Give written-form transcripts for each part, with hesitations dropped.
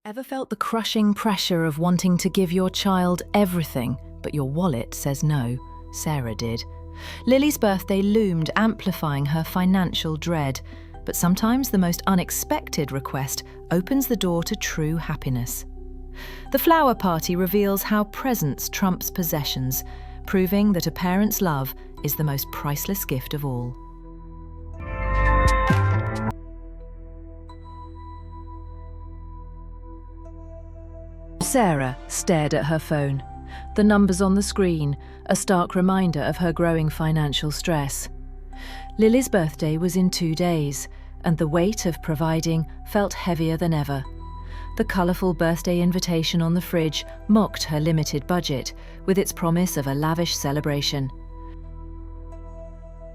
Ever felt the crushing pressure of wanting to give your child everything, but your wallet says no? Sarah did. Lily's birthday loomed, amplifying her financial dread. But sometimes the most unexpected request opens the door to true happiness. The flower party reveals how presence trumps possessions, proving that a parent's love is the most priceless gift of all. Sarah stared at her phone. The numbers on the screen, a stark reminder of her growing financial stress. Lily's birthday was in 2 days, and the weight of providing felt heavier than ever. The colourful birthday invitation on the fridge mocked her limited budget, with its promise of a lavish celebration.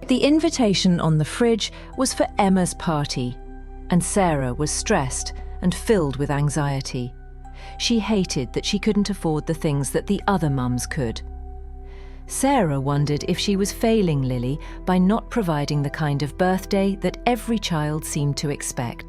The invitation on the fridge was for Emma's party, and Sarah was stressed and filled with anxiety. She hated that she couldn't afford the things that the other mums could. Sarah wondered if she was failing Lily by not providing the kind of birthday that every child seemed to expect.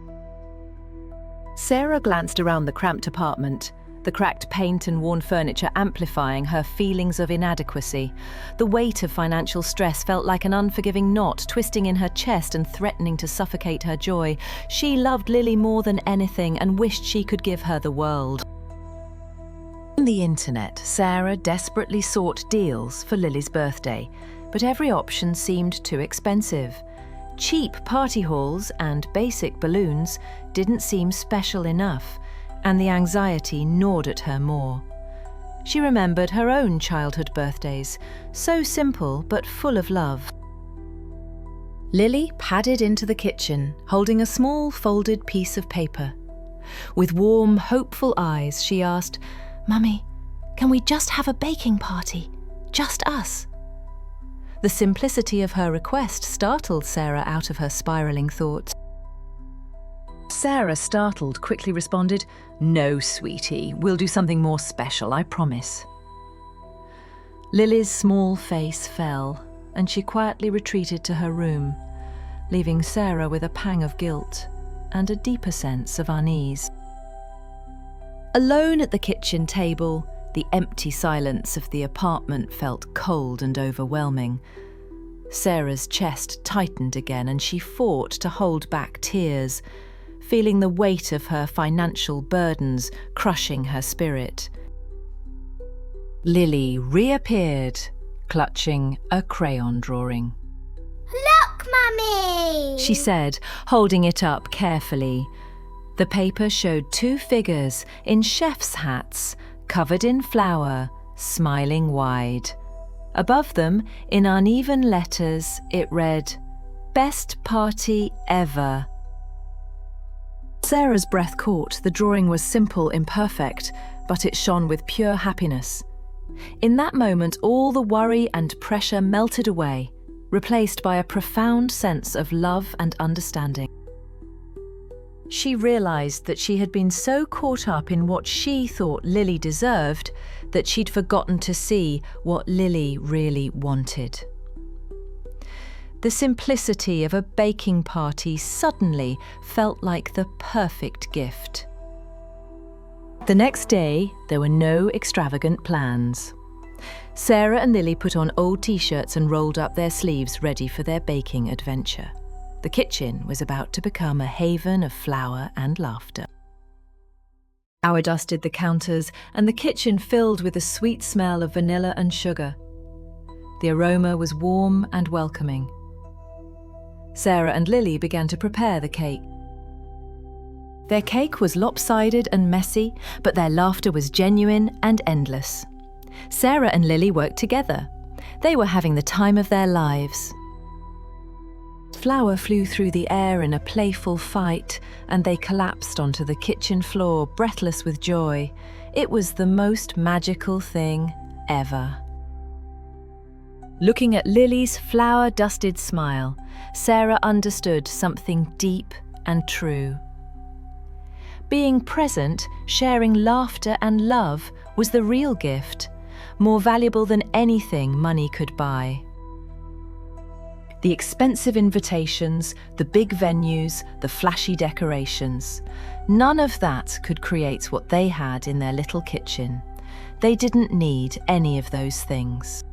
Sarah glanced around the cramped apartment, the cracked paint and worn furniture amplifying her feelings of inadequacy. The weight of financial stress felt like an unforgiving knot twisting in her chest and threatening to suffocate her joy. She loved Lily more than anything and wished she could give her the world. On the internet, Sarah desperately sought deals for Lily's birthday, but every option seemed too expensive. Cheap party halls and basic balloons didn't seem special enough, and the anxiety gnawed at her more. She remembered her own childhood birthdays, so simple but full of love. Lily padded into the kitchen, holding a small folded piece of paper. With warm, hopeful eyes, she asked, "Mummy, can we just have a baking party? Just us?" The simplicity of her request startled Sarah out of her spiraling thoughts. Sarah, startled, quickly responded, "No, sweetie, we'll do something more special, I promise." Lily's small face fell, and she quietly retreated to her room, leaving Sarah with a pang of guilt and a deeper sense of unease. Alone at the kitchen table, the empty silence of the apartment felt cold and overwhelming. Sarah's chest tightened again, and she fought to hold back tears, feeling the weight of her financial burdens crushing her spirit. Lily reappeared, clutching a crayon drawing. "Look, Mummy!" she said, holding it up carefully. The paper showed 2 figures in chef's hats, covered in flour, smiling wide. Above them, in uneven letters, it read, "Best party ever." Sarah's breath caught. The drawing was simple, imperfect, but it shone with pure happiness. In that moment, all the worry and pressure melted away, replaced by a profound sense of love and understanding. She realized that she had been so caught up in what she thought Lily deserved that she'd forgotten to see what Lily really wanted. The simplicity of a baking party suddenly felt like the perfect gift. The next day, there were no extravagant plans. Sarah and Lily put on old t-shirts and rolled up their sleeves, ready for their baking adventure. The kitchen was about to become a haven of flour and laughter. Flour dusted the counters, and the kitchen filled with the sweet smell of vanilla and sugar. The aroma was warm and welcoming. Sarah and Lily began to prepare the cake. Their cake was lopsided and messy, but their laughter was genuine and endless. Sarah and Lily worked together. They were having the time of their lives. Flour flew through the air in a playful fight, and they collapsed onto the kitchen floor, breathless with joy. It was the most magical thing ever. Looking at Lily's flour-dusted smile, Sarah understood something deep and true. Being present, sharing laughter and love was the real gift, more valuable than anything money could buy. The expensive invitations, the big venues, the flashy decorations. None of that could create what they had in their little kitchen. They didn't need any of those things.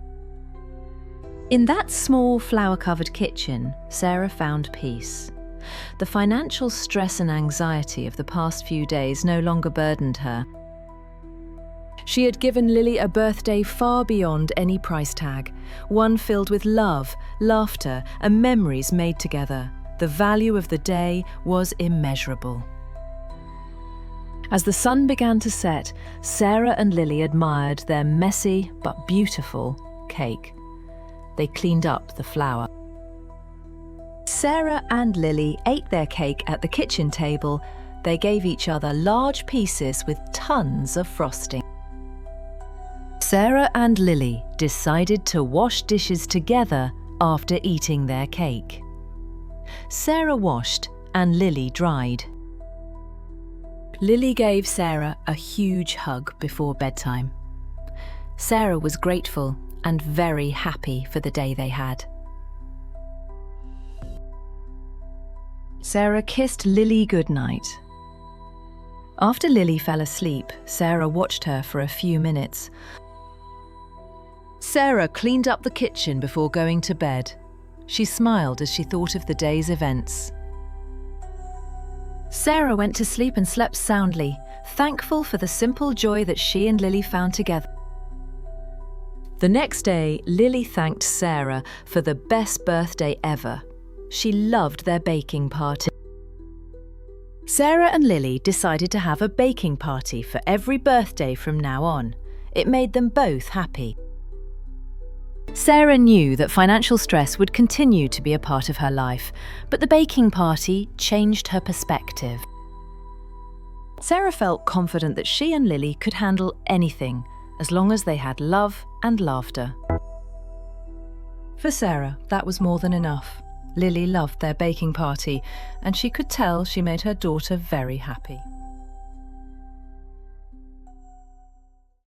In that small flower-covered kitchen, Sarah found peace. The financial stress and anxiety of the past few days no longer burdened her. She had given Lily a birthday far beyond any price tag, one filled with love, laughter, and memories made together. The value of the day was immeasurable. As the sun began to set, Sarah and Lily admired their messy but beautiful cake. They cleaned up the flour. Sarah and Lily ate their cake at the kitchen table. They gave each other large pieces with tons of frosting. Sarah and Lily decided to wash dishes together after eating their cake. Sarah washed and Lily dried. Lily gave Sarah a huge hug before bedtime. Sarah was grateful and very happy for the day they had. Sarah kissed Lily goodnight. After Lily fell asleep, Sarah watched her for a few minutes. Sarah cleaned up the kitchen before going to bed. She smiled as she thought of the day's events. Sarah went to sleep and slept soundly, thankful for the simple joy that she and Lily found together. The next day, Lily thanked Sarah for the best birthday ever. She loved their baking party. Sarah and Lily decided to have a baking party for every birthday from now on. It made them both happy. Sarah knew that financial stress would continue to be a part of her life, but the baking party changed her perspective. Sarah felt confident that she and Lily could handle anything as long as they had love and laughter. For Sarah, that was more than enough. Lily loved their baking party, and she could tell she made her daughter very happy.